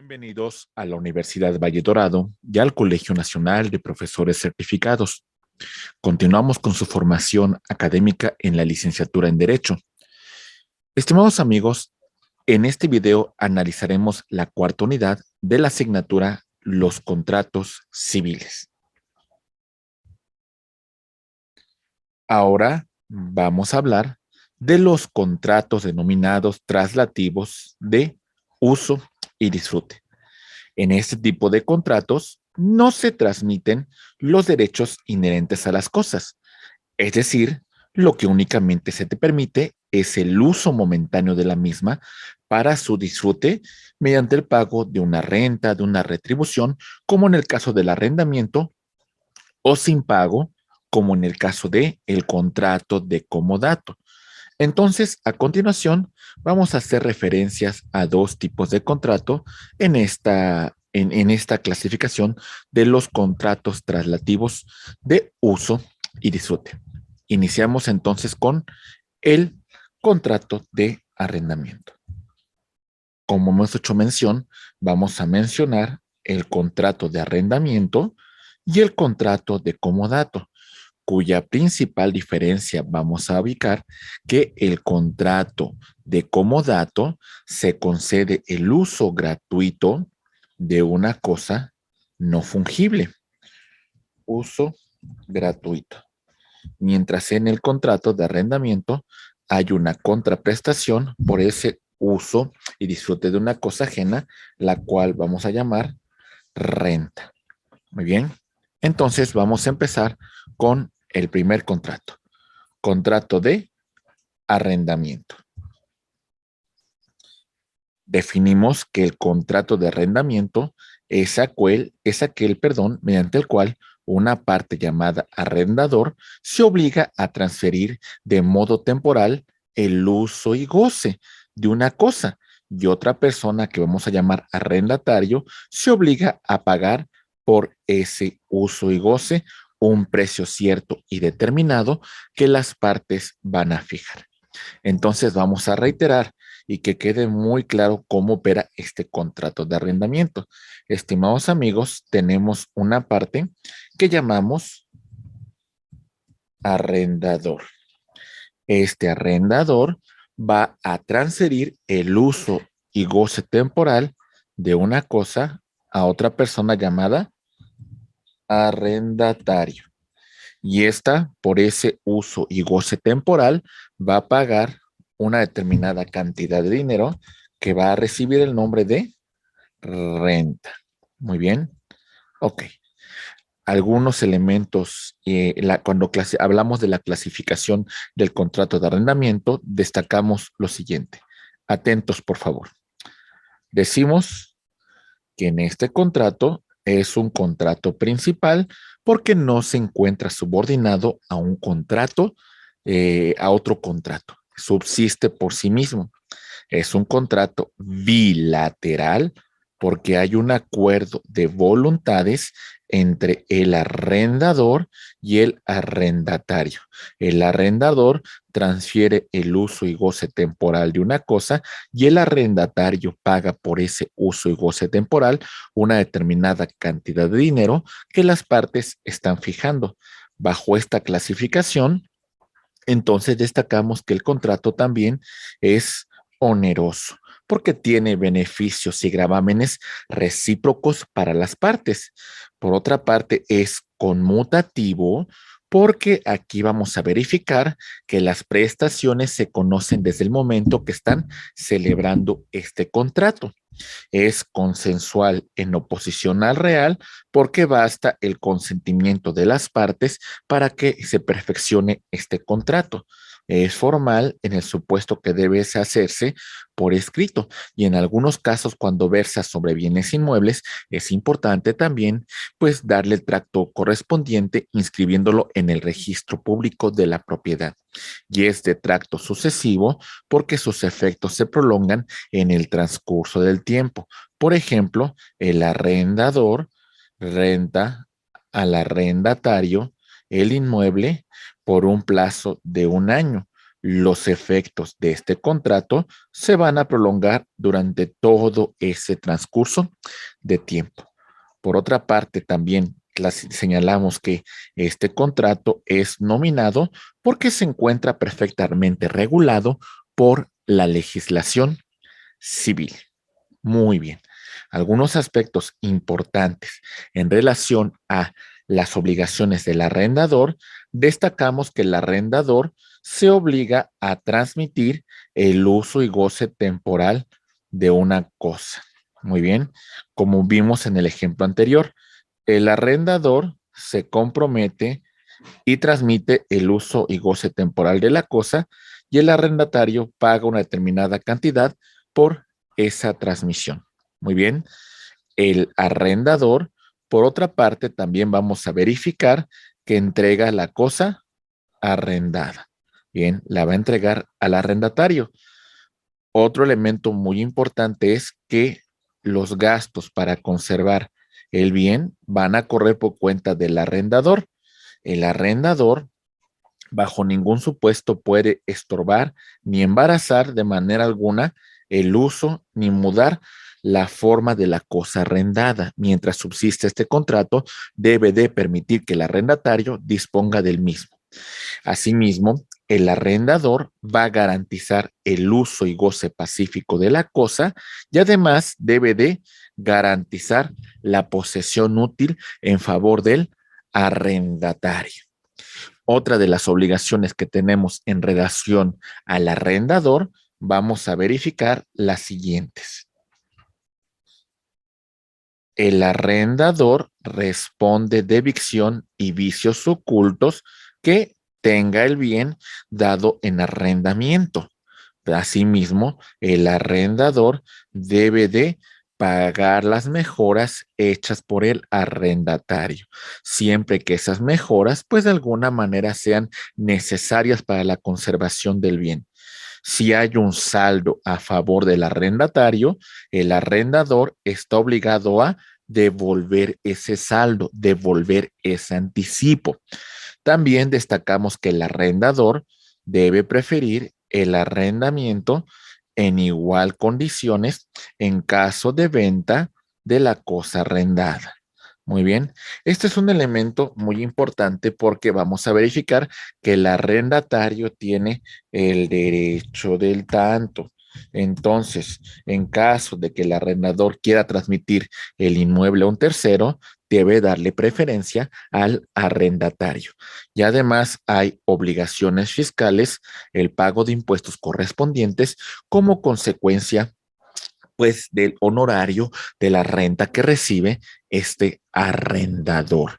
Bienvenidos a la Universidad Valle Dorado y al Colegio Nacional de Profesores Certificados. Continuamos con su formación académica en la licenciatura en Derecho. Estimados amigos, en este video analizaremos la cuarta unidad de la asignatura Los contratos civiles. Ahora vamos a hablar de los contratos denominados traslativos de uso y disfrute. En este tipo de contratos no se transmiten los derechos inherentes a las cosas, es decir, lo que únicamente se te permite es el uso momentáneo de la misma para su disfrute mediante el pago de una renta, de una retribución, como en el caso del arrendamiento, o sin pago, como en el caso de el contrato de comodato. Entonces, a continuación, vamos a hacer referencias a dos tipos de contrato en esta clasificación de los contratos traslativos de uso y disfrute. Iniciamos entonces con el contrato de arrendamiento. Como hemos hecho mención, vamos a mencionar el contrato de arrendamiento y el contrato de comodato, cuya principal diferencia vamos a ubicar que el contrato de comodato se concede el uso gratuito de una cosa no fungible. Uso gratuito. Mientras en el contrato de arrendamiento hay una contraprestación por ese uso y disfrute de una cosa ajena, la cual vamos a llamar renta. Muy bien. Entonces vamos a empezar con el primer contrato. Contrato de arrendamiento. Definimos que el contrato de arrendamiento es aquel, mediante el cual una parte llamada arrendador se obliga a transferir de modo temporal el uso y goce de una cosa y otra persona que vamos a llamar arrendatario se obliga a pagar por ese uso y goce un precio cierto y determinado que las partes van a fijar. Entonces vamos a reiterar y que quede muy claro cómo opera este contrato de arrendamiento. Estimados amigos, tenemos una parte que llamamos arrendador. Este arrendador va a transferir el uso y goce temporal de una cosa a otra persona llamada arrendatario. Y esta, por ese uso y goce temporal, va a pagar una determinada cantidad de dinero que va a recibir el nombre de renta. Muy bien. Ok. Algunos elementos, cuando hablamos de la clasificación del contrato de arrendamiento, destacamos lo siguiente. Atentos, por favor. Decimos que en este contrato es un contrato principal porque no se encuentra subordinado a un contrato, a otro contrato. Subsiste por sí mismo. Es un contrato bilateral porque hay un acuerdo de voluntades entre el arrendador y el arrendatario. El arrendador transfiere el uso y goce temporal de una cosa y el arrendatario paga por ese uso y goce temporal una determinada cantidad de dinero que las partes están fijando. Bajo esta clasificación, entonces destacamos que el contrato también es oneroso porque tiene beneficios y gravámenes recíprocos para las partes. Por otra parte, es conmutativo porque aquí vamos a verificar que las prestaciones se conocen desde el momento que están celebrando este contrato. Es consensual en oposición al real porque basta el consentimiento de las partes para que se perfeccione este contrato. Es formal en el supuesto que debe hacerse por escrito y en algunos casos cuando versa sobre bienes inmuebles es importante también pues darle el tracto correspondiente inscribiéndolo en el registro público de la propiedad y es de tracto sucesivo porque sus efectos se prolongan en el transcurso del tiempo. Por ejemplo, el arrendador renta al arrendatario el inmueble por un plazo de un año, los efectos de este contrato se van a prolongar durante todo ese transcurso de tiempo. Por otra parte, también señalamos que este contrato es nominado porque se encuentra perfectamente regulado por la legislación civil. Muy bien. Algunos aspectos importantes en relación a las obligaciones del arrendador, destacamos que el arrendador se obliga a transmitir el uso y goce temporal de una cosa. Muy bien, como vimos en el ejemplo anterior, el arrendador se compromete y transmite el uso y goce temporal de la cosa y el arrendatario paga una determinada cantidad por esa transmisión. Muy bien, el arrendador, por otra parte, también vamos a verificar que entrega la cosa arrendada. Bien, la va a entregar al arrendatario. Otro elemento muy importante es que los gastos para conservar el bien van a correr por cuenta del arrendador. El arrendador bajo ningún supuesto puede estorbar ni embarazar de manera alguna el uso ni mudar la forma de la cosa arrendada. Mientras subsiste este contrato, debe de permitir que el arrendatario disponga del mismo. Asimismo, el arrendador va a garantizar el uso y goce pacífico de la cosa y además debe de garantizar la posesión útil en favor del arrendatario. Otra de las obligaciones que tenemos en relación al arrendador, vamos a verificar las siguientes. El arrendador responde de evicción y vicios ocultos que tenga el bien dado en arrendamiento. Asimismo, el arrendador debe de pagar las mejoras hechas por el arrendatario, siempre que esas mejoras, pues de alguna manera sean necesarias para la conservación del bien. Si hay un saldo a favor del arrendatario, el arrendador está obligado a devolver ese saldo, devolver ese anticipo. También destacamos que el arrendador debe preferir el arrendamiento en igual condiciones en caso de venta de la cosa arrendada. Muy bien, este es un elemento muy importante porque vamos a verificar que el arrendatario tiene el derecho del tanto. Entonces, en caso de que el arrendador quiera transmitir el inmueble a un tercero, debe darle preferencia al arrendatario. Y además hay obligaciones fiscales, el pago de impuestos correspondientes como consecuencia pues del honorario de la renta que recibe este arrendador.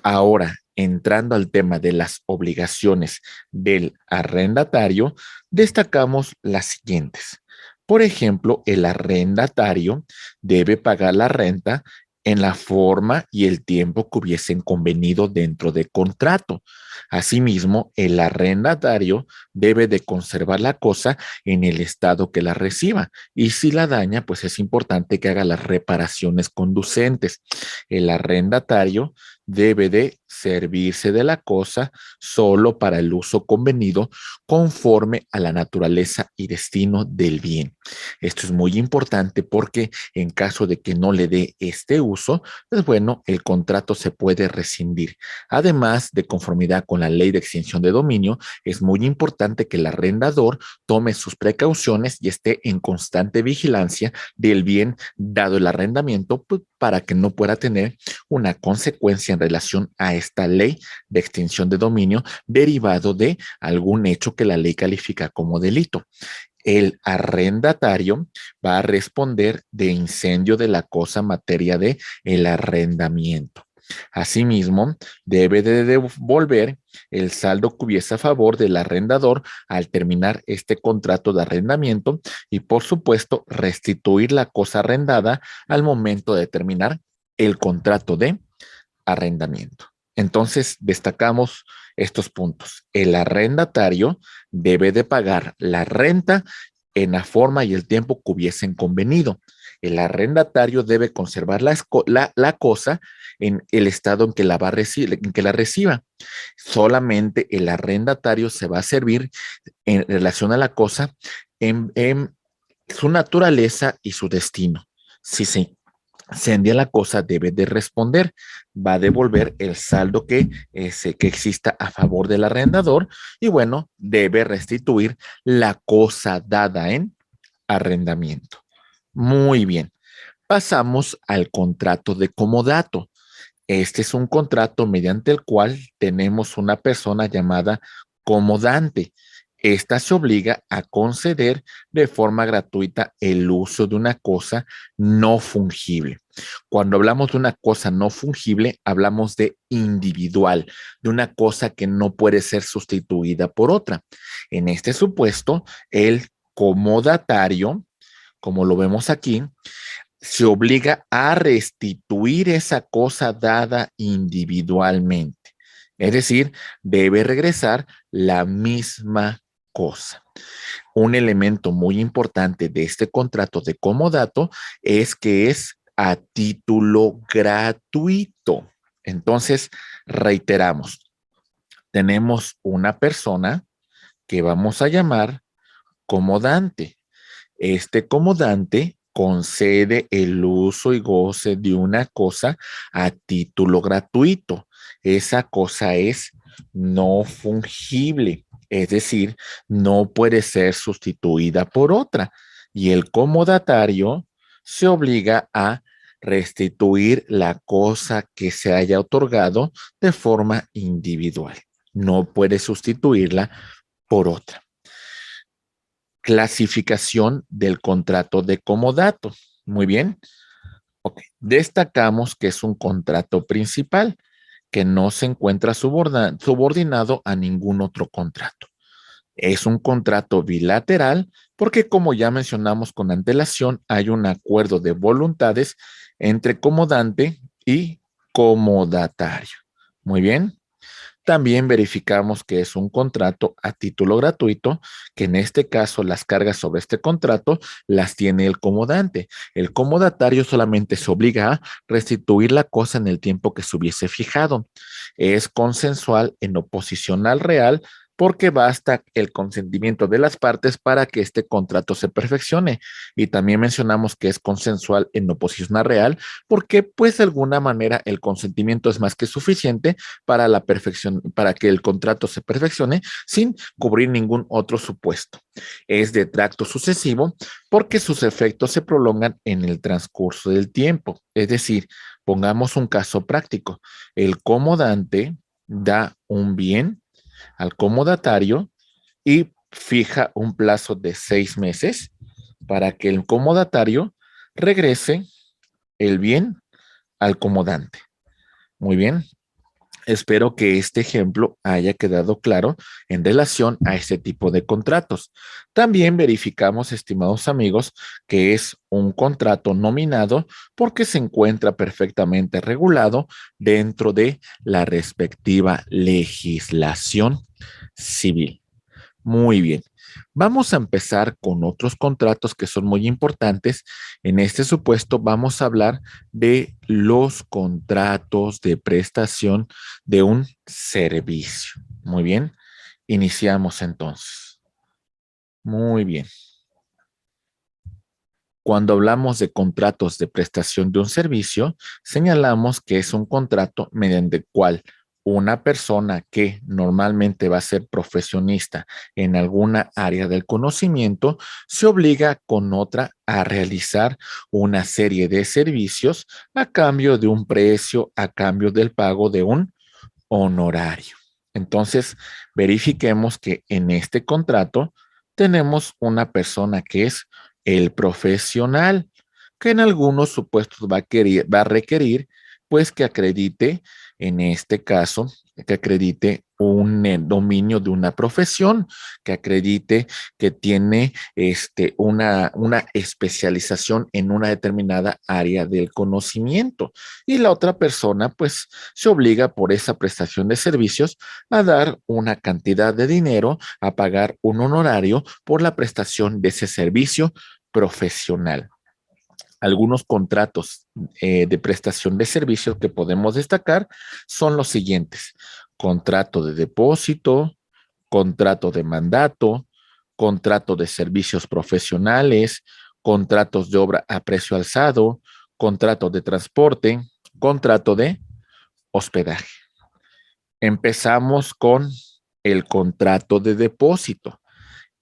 Ahora, entrando al tema de las obligaciones del arrendatario, destacamos las siguientes. Por ejemplo, el arrendatario debe pagar la renta en la forma y el tiempo que hubiesen convenido dentro del contrato. Asimismo, el arrendatario debe de conservar la cosa en el estado que la reciba y si la daña, pues es importante que haga las reparaciones conducentes. El arrendatario debe de servirse de la cosa solo para el uso convenido conforme a la naturaleza y destino del bien. Esto es muy importante porque en caso de que no le dé este uso, pues bueno, el contrato se puede rescindir. Además, de conformidad con la ley de extinción de dominio, es muy importante que el arrendador tome sus precauciones y esté en constante vigilancia del bien dado el arrendamiento, pues, para que no pueda tener una consecuencia en relación a esta ley de extinción de dominio derivado de algún hecho que la ley califica como delito. El arrendatario va a responder de incendio de la cosa materia de el arrendamiento. Asimismo, debe de devolver el saldo que hubiese a favor del arrendador al terminar este contrato de arrendamiento y, por supuesto, restituir la cosa arrendada al momento de terminar el contrato de arrendamiento. Entonces, destacamos estos puntos. El arrendatario debe de pagar la renta en la forma y el tiempo que hubiesen convenido. El arrendatario debe conservar la cosa en el estado en que la va a recibir, en que la reciba. Solamente el arrendatario se va a servir en relación a la cosa en su naturaleza y su destino. Si se envía la cosa, debe de responder, va a devolver el saldo que exista a favor del arrendador y bueno, debe restituir la cosa dada en arrendamiento. Muy bien, pasamos al contrato de comodato. Este es un contrato mediante el cual tenemos una persona llamada comodante. Esta se obliga a conceder de forma gratuita el uso de una cosa no fungible. Cuando hablamos de una cosa no fungible, hablamos de individual, de una cosa que no puede ser sustituida por otra. En este supuesto, el comodatario, como lo vemos aquí, se obliga a restituir esa cosa dada individualmente. Es decir, debe regresar la misma cosa. Un elemento muy importante de este contrato de comodato es que es a título gratuito. Entonces, reiteramos, tenemos una persona que vamos a llamar comodante. Este comodante concede el uso y goce de una cosa a título gratuito. Esa cosa es no fungible, es decir, no puede ser sustituida por otra. Y el comodatario se obliga a restituir la cosa que se haya otorgado de forma individual. No puede sustituirla por otra. Clasificación del contrato de comodato. Muy bien. Okay. Destacamos que es un contrato principal que no se encuentra subordinado a ningún otro contrato. Es un contrato bilateral porque, como ya mencionamos con antelación, hay un acuerdo de voluntades entre comodante y comodatario. Muy bien. También verificamos que es un contrato a título gratuito, que en este caso las cargas sobre este contrato las tiene el comodante. El comodatario solamente se obliga a restituir la cosa en el tiempo que se hubiese fijado. Es consensual en oposición al real porque basta el consentimiento de las partes para que este contrato se perfeccione. Y también mencionamos que es consensual en oposición al real porque pues de alguna manera el consentimiento es más que suficiente para la perfección, para que el contrato se perfeccione sin cubrir ningún otro supuesto. Es de tracto sucesivo porque sus efectos se prolongan en el transcurso del tiempo. Es decir, pongamos un caso práctico. El comodante da un bien al comodatario y fija un plazo de 6 meses para que el comodatario regrese el bien al comodante. Muy bien. Espero que este ejemplo haya quedado claro en relación a este tipo de contratos. También verificamos, estimados amigos, que es un contrato nominado porque se encuentra perfectamente regulado dentro de la respectiva legislación civil. Muy bien. Vamos a empezar con otros contratos que son muy importantes. En este supuesto vamos a hablar de los contratos de prestación de un servicio. Muy bien. Iniciamos entonces. Muy bien. Cuando hablamos de contratos de prestación de un servicio, señalamos que es un contrato mediante el cual una persona que normalmente va a ser profesionista en alguna área del conocimiento se obliga con otra a realizar una serie de servicios a cambio de un precio, a cambio del pago de un honorario. Entonces, verifiquemos que en este contrato tenemos una persona que es el profesional, que en algunos supuestos va a requerir, pues que acredite, en este caso, que acredite un dominio de una profesión, que acredite que tiene una especialización en una determinada área del conocimiento. Y la otra persona, pues, se obliga por esa prestación de servicios a dar una cantidad de dinero, a pagar un honorario por la prestación de ese servicio profesional. Algunos contratos de prestación de servicios que podemos destacar son los siguientes: contrato de depósito, contrato de mandato, contrato de servicios profesionales, contratos de obra a precio alzado, contrato de transporte, contrato de hospedaje. Empezamos con el contrato de depósito.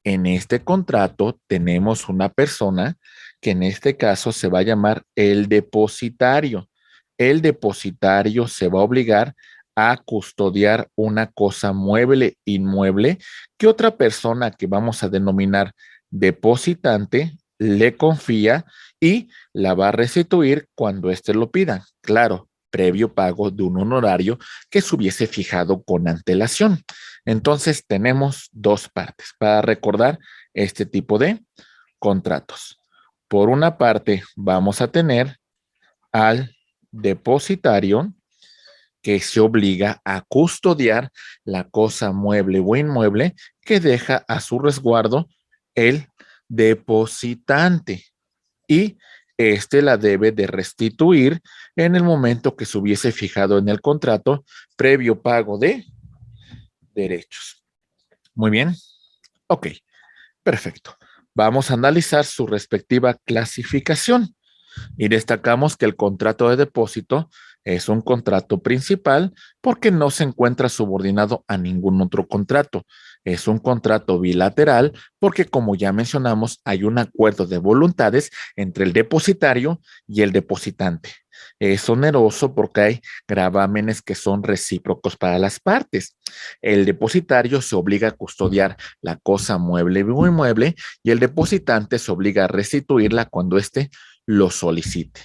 En este contrato tenemos una persona que en este caso se va a llamar el depositario. El depositario se va a obligar a custodiar una cosa mueble, inmueble, que otra persona que vamos a denominar depositante le confía y la va a restituir cuando éste lo pida. Claro, previo pago de un honorario que se hubiese fijado con antelación. Entonces tenemos dos partes para recordar este tipo de contratos. Por una parte, vamos a tener al depositario que se obliga a custodiar la cosa mueble o inmueble que deja a su resguardo el depositante y este la debe de restituir en el momento que se hubiese fijado en el contrato previo pago de derechos. Muy bien. Ok, perfecto. Vamos a analizar su respectiva clasificación y destacamos que el contrato de depósito es un contrato principal porque no se encuentra subordinado a ningún otro contrato. Es un contrato bilateral porque, como ya mencionamos, hay un acuerdo de voluntades entre el depositario y el depositante. Es oneroso porque hay gravámenes que son recíprocos para las partes. El depositario se obliga a custodiar la cosa mueble o inmueble y el depositante se obliga a restituirla cuando éste lo solicite.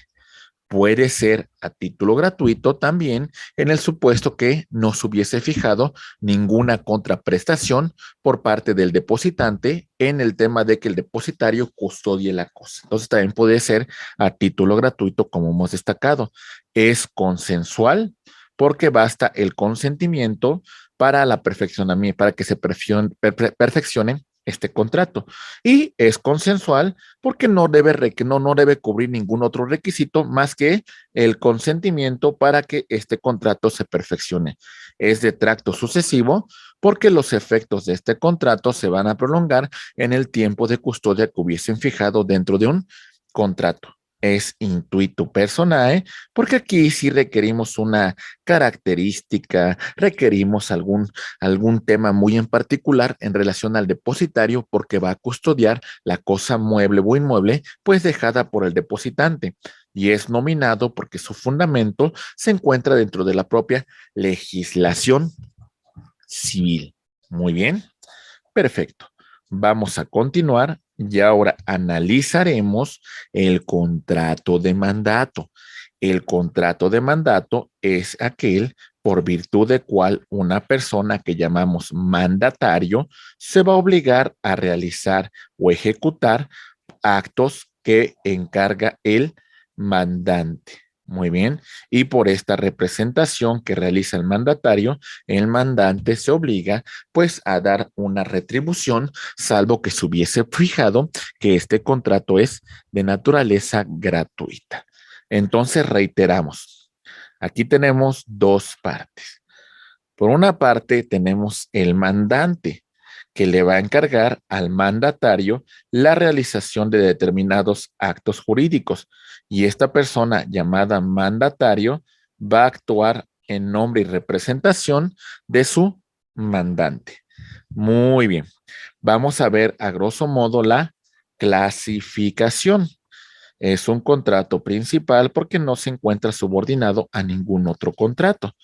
Puede ser a título gratuito también en el supuesto que no se hubiese fijado ninguna contraprestación por parte del depositante en el tema de que el depositario custodie la cosa. Entonces también puede ser a título gratuito, como hemos destacado. Es consensual porque basta el consentimiento para la perfeccionamiento, para que se perfeccione este contrato. Y es consensual porque no debe cubrir ningún otro requisito más que el consentimiento para que este contrato se perfeccione. Es de tracto sucesivo porque los efectos de este contrato se van a prolongar en el tiempo de custodia que hubiesen fijado dentro de un contrato. Es intuito personae, porque aquí sí requerimos una característica, requerimos algún tema muy en particular en relación al depositario, porque va a custodiar la cosa mueble o inmueble, pues dejada por el depositante. Y es nominado porque su fundamento se encuentra dentro de la propia legislación civil. Muy bien, perfecto. Vamos a continuar y ahora analizaremos el contrato de mandato. El contrato de mandato es aquel por virtud de cual una persona que llamamos mandatario se va a obligar a realizar o ejecutar actos que encarga el mandante. Muy bien. Y por esta representación que realiza el mandatario, el mandante se obliga pues a dar una retribución, salvo que se hubiese fijado que este contrato es de naturaleza gratuita. Entonces reiteramos, aquí tenemos dos partes. Por una parte tenemos el mandante, que le va a encargar al mandatario la realización de determinados actos jurídicos y esta persona llamada mandatario va a actuar en nombre y representación de su mandante. Muy bien, vamos a ver a grosso modo la clasificación. Es un contrato principal porque no se encuentra subordinado a ningún otro contrato.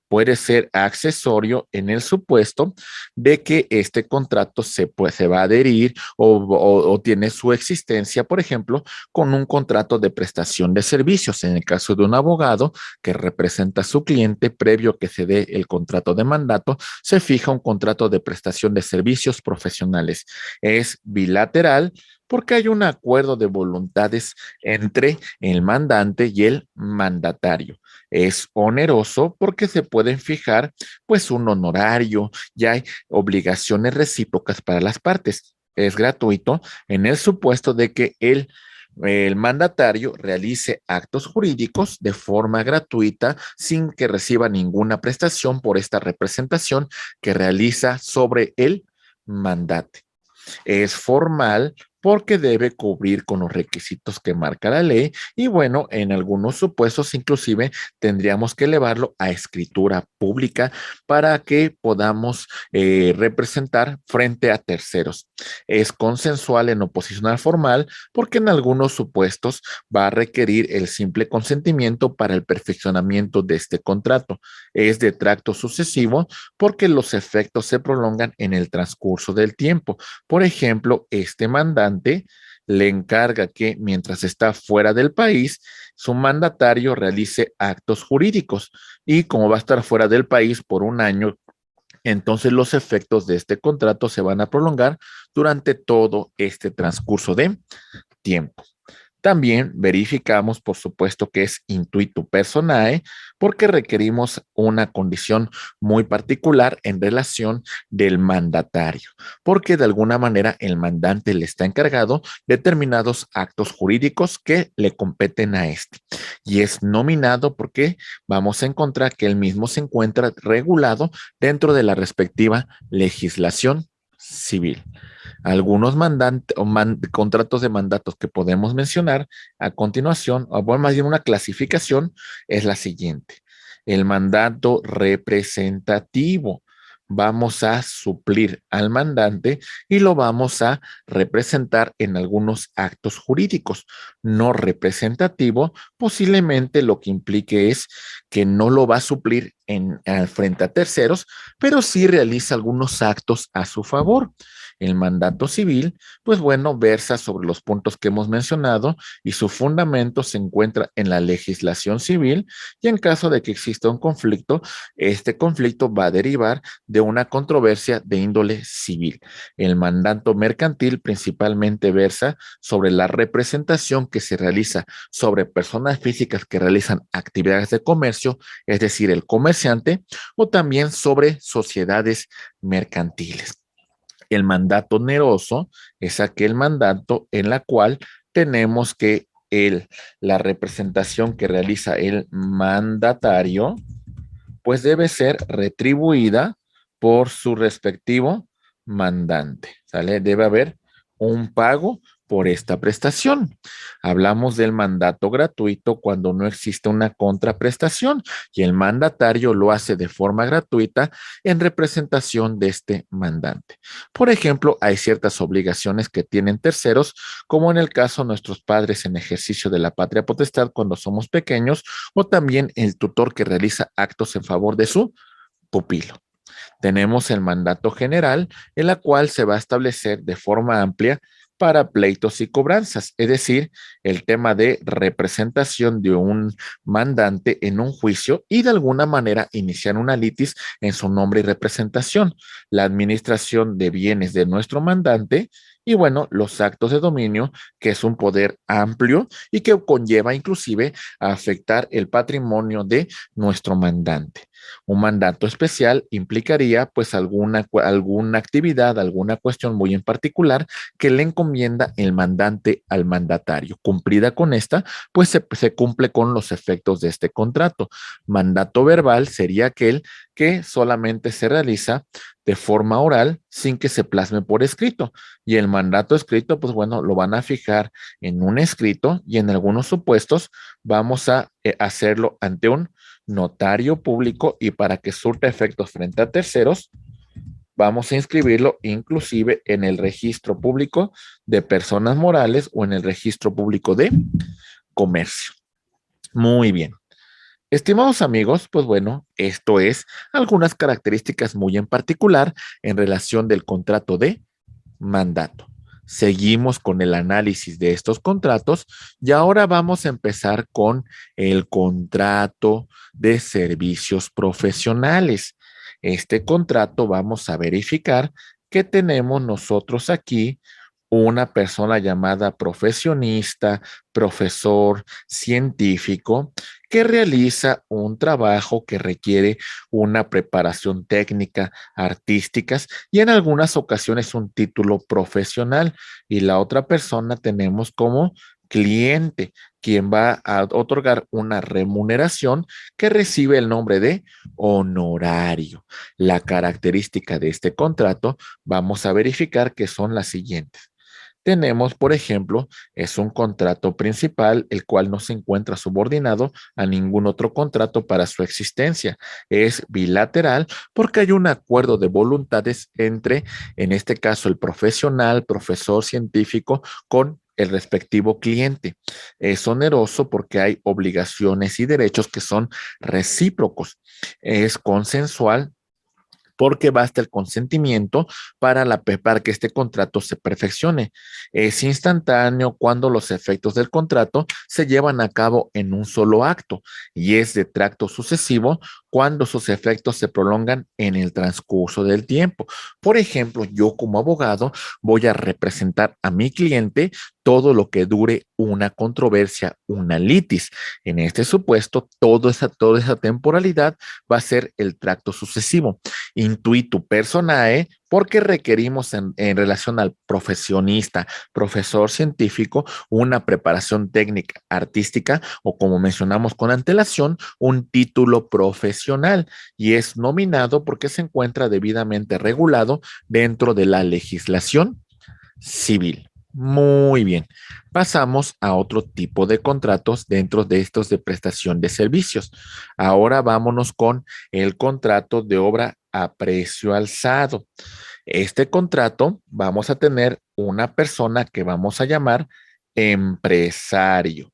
Puede ser accesorio en el supuesto de que este contrato se va a adherir o tiene su existencia, por ejemplo, con un contrato de prestación de servicios. En el caso de un abogado que representa a su cliente, previo que se dé el contrato de mandato, se fija un contrato de prestación de servicios profesionales. Es bilateral porque hay un acuerdo de voluntades entre el mandante y el mandatario. Es oneroso porque se pueden fijar pues un honorario y hay obligaciones recíprocas para las partes. Es gratuito en el supuesto de que el el mandatario realice actos jurídicos de forma gratuita sin que reciba ninguna prestación por esta representación que realiza sobre el mandante. Es formal porque debe cubrir con los requisitos que marca la ley y bueno, en algunos supuestos inclusive tendríamos que elevarlo a escritura pública para que podamos representar frente a terceros. Es consensual en oposición al formal porque en algunos supuestos va a requerir el simple consentimiento para el perfeccionamiento de este contrato. Es de tracto sucesivo porque los efectos se prolongan en el transcurso del tiempo. Por ejemplo, este mandante le encarga que mientras está fuera del país, su mandatario realice actos jurídicos y como va a estar fuera del país por un año, entonces los efectos de este contrato se van a prolongar durante todo este transcurso de tiempo. También verificamos, por supuesto, que es intuito personae, porque requerimos una condición muy particular en relación del mandatario, porque de alguna manera el mandante le está encargado de determinados actos jurídicos que le competen a este. Y es nominado porque vamos a encontrar que él mismo se encuentra regulado dentro de la respectiva legislación civil. Algunos contratos de mandatos que podemos mencionar a continuación, o bueno, más bien una clasificación, es la siguiente. El mandato representativo. Vamos a suplir al mandante y lo vamos a representar en algunos actos jurídicos. No representativo, posiblemente lo que implique es que no lo va a suplir frente a terceros, pero sí realiza algunos actos a su favor. El mandato civil, pues bueno, versa sobre los puntos que hemos mencionado y su fundamento se encuentra en la legislación civil y en caso de que exista un conflicto, este conflicto va a derivar de una controversia de índole civil. El mandato mercantil principalmente versa sobre la representación que se realiza sobre personas físicas que realizan actividades de comercio, es decir, el comerciante, o también sobre sociedades mercantiles. El mandato oneroso es aquel mandato en la cual tenemos que la representación que realiza el mandatario, pues debe ser retribuida por su respectivo mandante, ¿sale? Debe haber un pago por esta prestación. Hablamos del mandato gratuito cuando no existe una contraprestación y el mandatario lo hace de forma gratuita en representación de este mandante. Por ejemplo, hay ciertas obligaciones que tienen terceros, como en el caso de nuestros padres en ejercicio de la patria potestad cuando somos pequeños, o también el tutor que realiza actos en favor de su pupilo. Tenemos el mandato general, en la cual se va a establecer de forma amplia para pleitos y cobranzas, es decir, el tema de representación de un mandante en un juicio y de alguna manera iniciar una litis en su nombre y representación, la administración de bienes de nuestro mandante y bueno, los actos de dominio, que es un poder amplio y que conlleva inclusive a afectar el patrimonio de nuestro mandante. Un mandato especial implicaría pues alguna actividad, alguna cuestión muy en particular que le encomienda el mandante al mandatario. Cumplida con esta, pues se cumple con los efectos de este contrato. Mandato verbal sería aquel que solamente se realiza de forma oral sin que se plasme por escrito. Y el mandato escrito, pues bueno, lo van a fijar en un escrito y en algunos supuestos vamos a hacerlo ante un notario público y para que surta efectos frente a terceros, vamos a inscribirlo inclusive en el registro público de personas morales o en el registro público de comercio. Muy bien. Estimados amigos, pues bueno, esto es algunas características muy en particular en relación del contrato de mandato. Seguimos con el análisis de estos contratos y ahora vamos a empezar con el contrato de servicios profesionales. Este contrato vamos a verificar que tenemos nosotros aquí una persona llamada profesionista, profesor, científico, que realiza un trabajo que requiere una preparación técnica, artísticas y en algunas ocasiones un título profesional. Y la otra persona tenemos como cliente, quien va a otorgar una remuneración que recibe el nombre de honorario. La característica de este contrato, vamos a verificar que son las siguientes. Tenemos, por ejemplo, es un contrato principal, el cual no se encuentra subordinado a ningún otro contrato para su existencia. Es bilateral porque hay un acuerdo de voluntades entre, en este caso, el profesional, profesor científico, con el respectivo cliente. Es oneroso porque hay obligaciones y derechos que son recíprocos. Es consensual porque basta el consentimiento para que este contrato se perfeccione. Es instantáneo cuando los efectos del contrato se llevan a cabo en un solo acto y es de tracto sucesivo cuando sus efectos se prolongan en el transcurso del tiempo. Por ejemplo, yo como abogado voy a representar a mi cliente todo lo que dure una controversia, una litis. En este supuesto, toda esa temporalidad va a ser el tracto sucesivo. Intuitu personae, porque requerimos en relación al profesionista, profesor científico, una preparación técnica, artística o como mencionamos con antelación, un título profesional y es nominado porque se encuentra debidamente regulado dentro de la legislación civil. Muy bien. Pasamos a otro tipo de contratos dentro de estos de prestación de servicios. Ahora vámonos con el contrato de obra a precio alzado. Este contrato vamos a tener una persona que vamos a llamar empresario.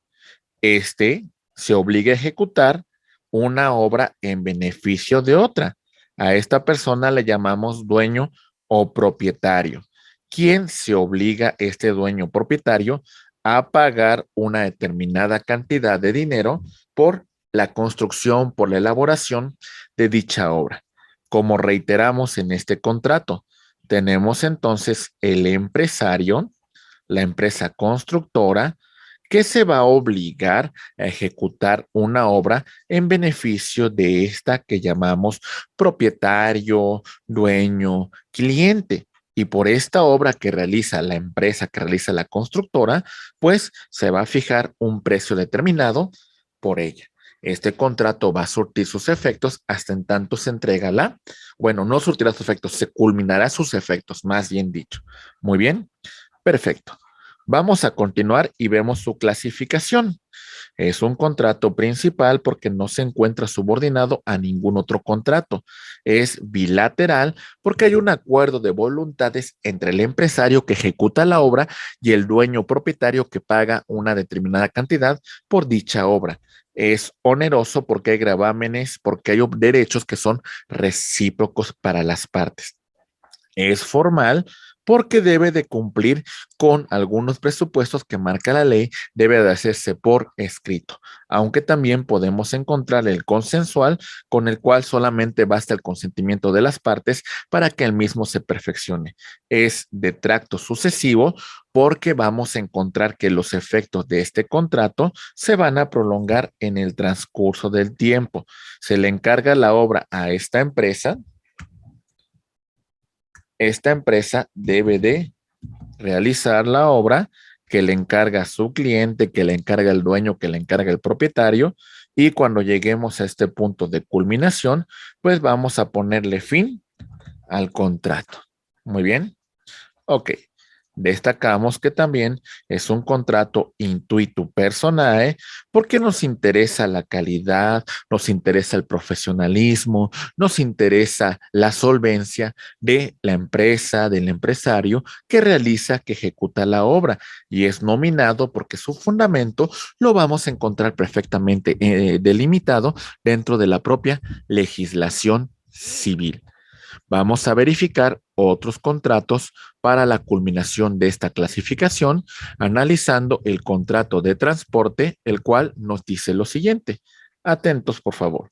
Este se obliga a ejecutar una obra en beneficio de otra. A esta persona le llamamos dueño o propietario. ¿Quién se obliga este dueño propietario a pagar una determinada cantidad de dinero por la construcción, por la elaboración de dicha obra? Como reiteramos en este contrato, tenemos entonces el empresario, la empresa constructora, que se va a obligar a ejecutar una obra en beneficio de esta que llamamos propietario, dueño, cliente. Y por esta obra que realiza la empresa, que realiza la constructora, pues se va a fijar un precio determinado por ella. Este contrato va a surtir sus efectos hasta en tanto se entrega bueno, no surtirá sus efectos, se culminará sus efectos, más bien dicho. Muy bien, perfecto. Vamos a continuar y vemos su clasificación. Es un contrato principal porque no se encuentra subordinado a ningún otro contrato. Es bilateral porque hay un acuerdo de voluntades entre el empresario que ejecuta la obra y el dueño propietario que paga una determinada cantidad por dicha obra. Es oneroso porque hay gravámenes, porque hay derechos que son recíprocos para las partes. Es formal porque debe de cumplir con algunos presupuestos que marca la ley, debe de hacerse por escrito, aunque también podemos encontrar el consensual con el cual solamente basta el consentimiento de las partes para que el mismo se perfeccione. Es de tracto sucesivo porque vamos a encontrar que los efectos de este contrato se van a prolongar en el transcurso del tiempo. Se le encarga la obra a esta empresa debe de realizar la obra que le encarga su cliente, que le encarga el dueño, que le encarga el propietario. Y cuando lleguemos a este punto de culminación, pues vamos a ponerle fin al contrato. Muy bien. Ok. Destacamos que también es un contrato intuitu personae porque nos interesa la calidad, nos interesa el profesionalismo, nos interesa la solvencia de la empresa, del empresario que realiza, que ejecuta la obra y es nominado porque su fundamento lo vamos a encontrar perfectamente delimitado dentro de la propia legislación civil. Vamos a verificar otros contratos para la culminación de esta clasificación, analizando el contrato de transporte, el cual nos dice lo siguiente. Atentos, por favor.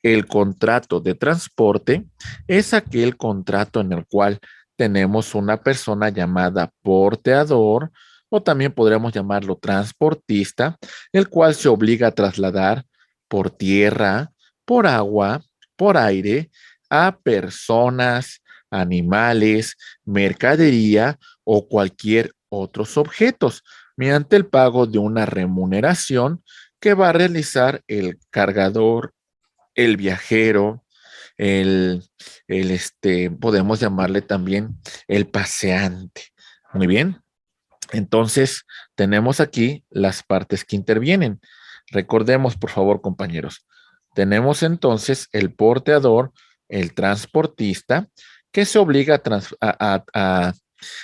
El contrato de transporte es aquel contrato en el cual tenemos una persona llamada porteador o también podríamos llamarlo transportista, el cual se obliga a trasladar por tierra, por agua, por aire a personas, animales, mercadería o cualquier otros objetos. mediante el pago de una remuneración que va a realizar el cargador, el viajero, el, podemos llamarle también el paseante. Muy bien. Entonces, tenemos aquí las partes que intervienen. Recordemos, por favor, compañeros. Tenemos entonces el porteador, el transportista, que se obliga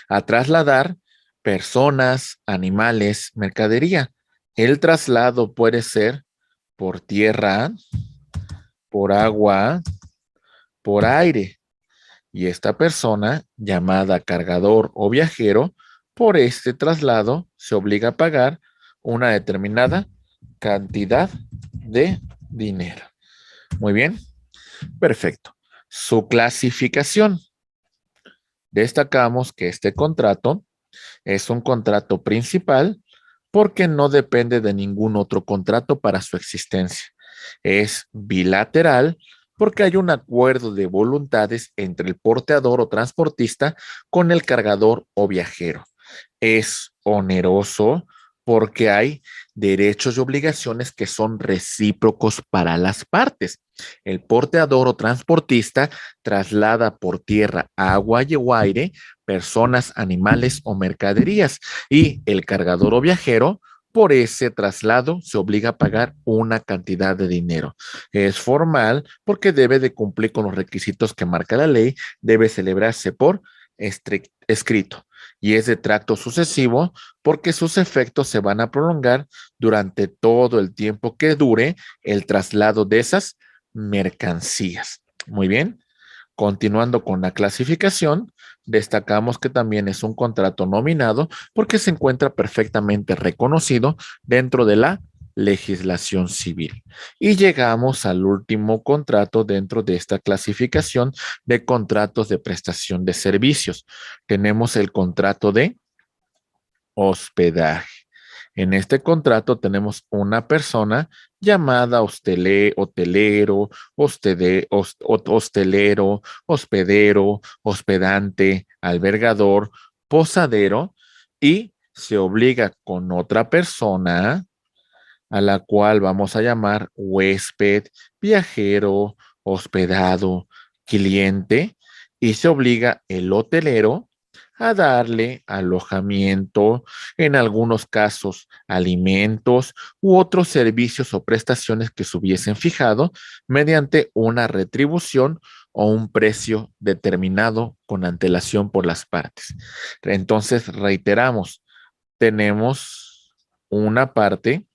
a trasladar personas, animales, mercadería. El traslado puede ser por tierra, por agua, por aire. Y esta persona, llamada cargador o viajero, por este traslado se obliga a pagar una determinada cantidad de dinero. Muy bien, perfecto. Su clasificación. Destacamos que este contrato es un contrato principal porque no depende de ningún otro contrato para su existencia. Es bilateral porque hay un acuerdo de voluntades entre el porteador o transportista con el cargador o viajero. Es oneroso porque hay derechos y obligaciones que son recíprocos para las partes. El porteador o transportista traslada por tierra, agua y o aire personas, animales o mercaderías y el cargador o viajero por ese traslado se obliga a pagar una cantidad de dinero. Es formal porque debe de cumplir con los requisitos que marca la ley, debe celebrarse por escrito y es de tracto sucesivo porque sus efectos se van a prolongar durante todo el tiempo que dure el traslado de esas mercancías. Muy bien. Continuando con la clasificación, destacamos que también es un contrato nominado porque se encuentra perfectamente reconocido dentro de la legislación civil. Y llegamos al último contrato dentro de esta clasificación de contratos de prestación de servicios. Tenemos el contrato de hospedaje. En este contrato tenemos una persona llamada hotelero, hostelero, hospedero, hospedante, albergador, posadero y se obliga con otra persona a la cual vamos a llamar huésped, viajero, hospedado, cliente y se obliga el hotelero a darle alojamiento, en algunos casos alimentos u otros servicios o prestaciones que se hubiesen fijado mediante una retribución o un precio determinado con antelación por las partes. Entonces, reiteramos, tenemos una parte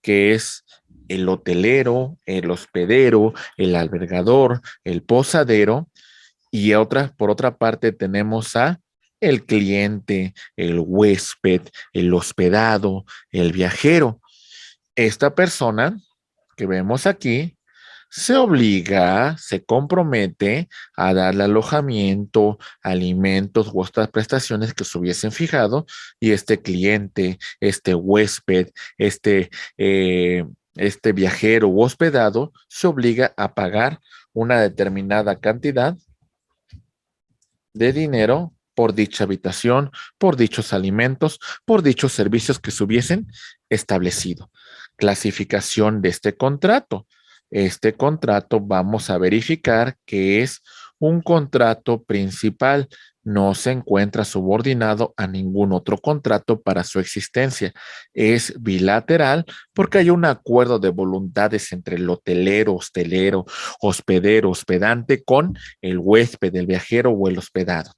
que es el hotelero, el hospedero, el albergador, el posadero, y por otra parte tenemos a el cliente, el huésped, el hospedado, el viajero. Esta persona que vemos aquí se obliga, se compromete a darle alojamiento, alimentos u otras prestaciones que se hubiesen fijado y este cliente, este huésped, este, eh, este viajero u hospedado se obliga a pagar una determinada cantidad de dinero por dicha habitación, por dichos alimentos, por dichos servicios que se hubiesen establecido. Clasificación de este contrato. Este contrato vamos a verificar que es un contrato principal, no se encuentra subordinado a ningún otro contrato para su existencia. Es bilateral porque hay un acuerdo de voluntades entre el hotelero, hostelero, hospedero, hospedante con el huésped, el viajero o el hospedado.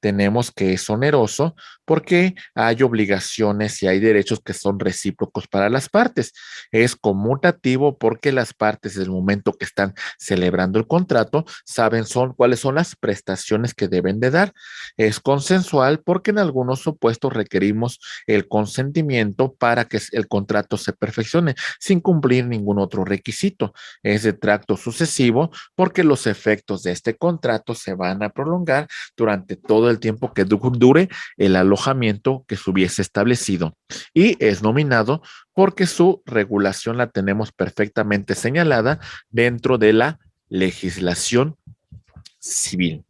Tenemos que es oneroso porque hay obligaciones y hay derechos que son recíprocos para las partes. Es conmutativo porque las partes, desde el momento que están celebrando el contrato, saben cuáles son las prestaciones que deben de dar. Es consensual porque en algunos supuestos requerimos el consentimiento para que el contrato se perfeccione sin cumplir ningún otro requisito. Es de tracto sucesivo porque los efectos de este contrato se van a prolongar durante todo el tiempo que dure el alojamiento que se hubiese establecido. Y es nominado porque su regulación la tenemos perfectamente señalada dentro de la legislación civil.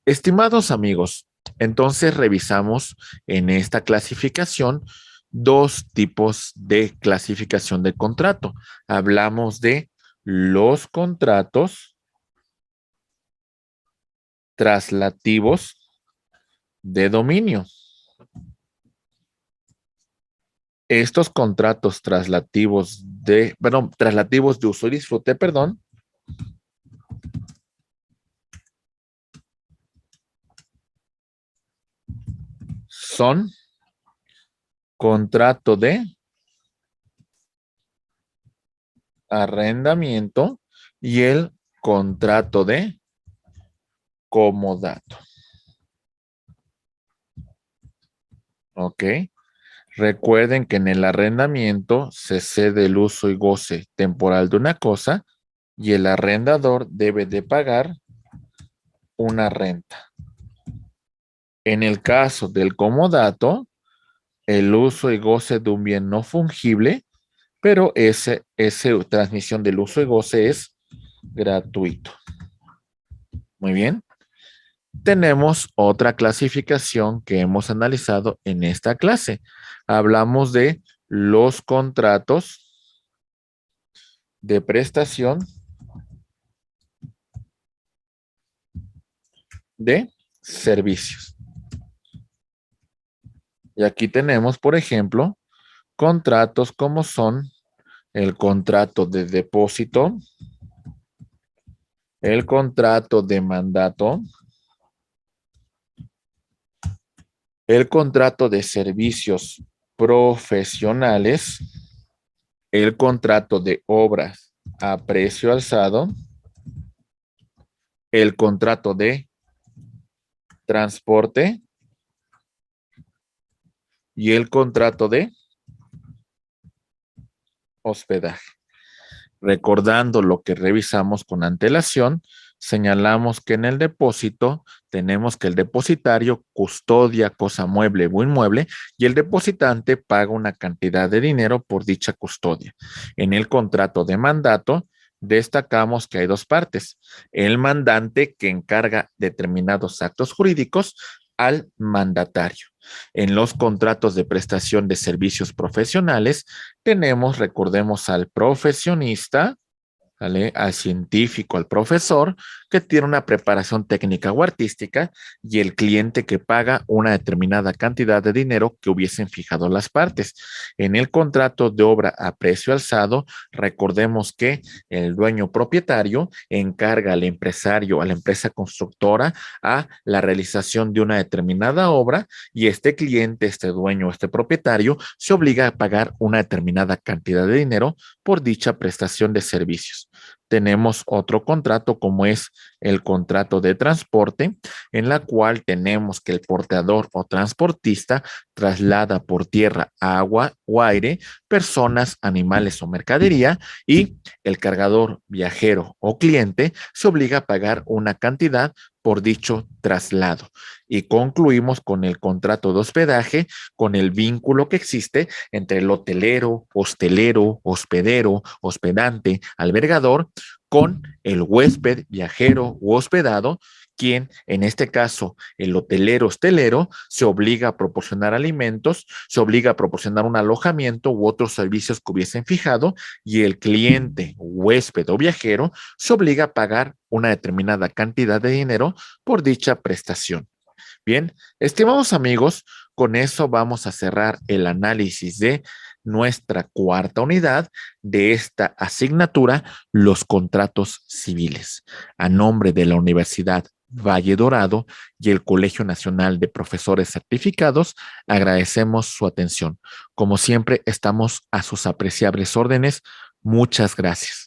Estimados amigos, Entonces revisamos en esta clasificación dos tipos de clasificación de contrato. Hablamos de los contratos traslativos de dominio. Estos contratos traslativos de uso y disfrute, perdón, son contrato de arrendamiento y el contrato de comodato. ¿Ok? Recuerden que en el arrendamiento se cede el uso y goce temporal de una cosa y el arrendador debe de pagar una renta. En el caso del comodato, el uso y goce de un bien no fungible, pero esa transmisión del uso y goce es gratuito. Muy bien. Tenemos otra clasificación que hemos analizado en esta clase. Hablamos de los contratos de prestación de servicios. Y aquí tenemos, por ejemplo, contratos como son el contrato de depósito, el contrato de mandato, el contrato de servicios profesionales, el contrato de obras a precio alzado, el contrato de transporte y el contrato de hospedaje. Recordando lo que revisamos con antelación, señalamos que en el depósito tenemos que el depositario custodia cosa mueble o inmueble y el depositante paga una cantidad de dinero por dicha custodia. En el contrato de mandato, destacamos que hay dos partes. El mandante que encarga determinados actos jurídicos al mandatario. En los contratos de prestación de servicios profesionales tenemos, recordemos, al profesionista, ¿vale? Al científico, al profesor, que tiene una preparación técnica o artística, y el cliente que paga una determinada cantidad de dinero que hubiesen fijado las partes. En el contrato de obra a precio alzado, recordemos que el dueño propietario encarga al empresario, a la empresa constructora, a la realización de una determinada obra, y este cliente, este dueño, este propietario, se obliga a pagar una determinada cantidad de dinero por dicha prestación de servicios. Tenemos otro contrato como es el contrato de transporte, en la cual tenemos que el portador o transportista traslada por tierra, agua o aire personas, animales o mercadería, y el cargador, viajero o cliente se obliga a pagar una cantidad por dicho traslado. Y concluimos con el contrato de hospedaje, con el vínculo que existe entre el hotelero, hostelero, hospedero, hospedante, albergador, con el huésped, viajero u hospedado, quien en este caso el hotelero hostelero se obliga a proporcionar alimentos, se obliga a proporcionar un alojamiento u otros servicios que hubiesen fijado, y el cliente, huésped o viajero se obliga a pagar una determinada cantidad de dinero por dicha prestación. Bien, estimados amigos, con eso vamos a cerrar el análisis de nuestra cuarta unidad de esta asignatura, los contratos civiles. A nombre de la Universidad Valle Dorado y el Colegio Nacional de Profesores Certificados, agradecemos su atención. Como siempre, estamos a sus apreciables órdenes. Muchas gracias.